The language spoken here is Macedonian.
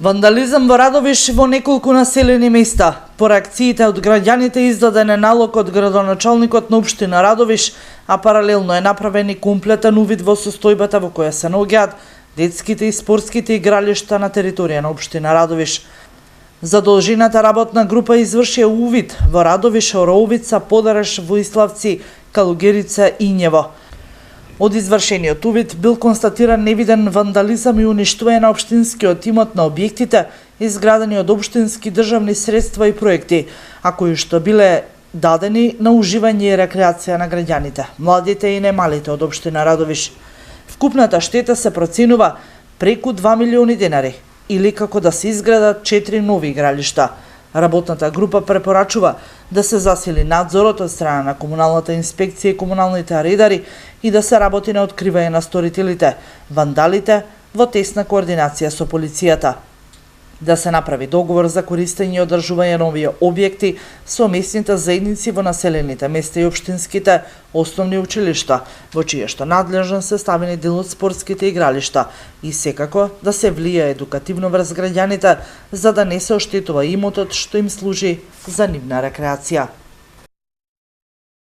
Вандализам во Радовиш во неколку населени места. По реакциите од граѓаните издаден е налог од градоначалникот на општина Радовиш, а паралелно е направен и комплетен увид во состојбата во која се наоѓаат детските и спортските игралишта на територија на општина Радовиш. Задолжената работна група изврши увид во Радовиш, Ороовица, Подараш, Воиславци, Калугерица и Инјево. Од извршениот увид бил констатиран невиден вандализам и уништување на општинскиот имот на објектите изградени од општински државни средства и проекти, а кои што биле дадени на уживање и рекреација на граѓаните, младите и немалите од општина Радовиш. Вкупната штета се проценува преку 2 милиони денари, или како да се изградат 4 нови игралишта. Работната група препорачува да се засили надзорот од страна на комуналната инспекција и комуналните редари и да се работи на откривање на сторителите, вандалите, во тесна координација со полицијата. Да се направи договор за користење и одржување на овие објекти со местните заедници во населените места и општинските основни училишта, во чија што надлежен се ставени дел од спортските игралишта и секако да се влијае едукативно врз граѓаните за да не се оштетува имотот што им служи за нивна рекреација.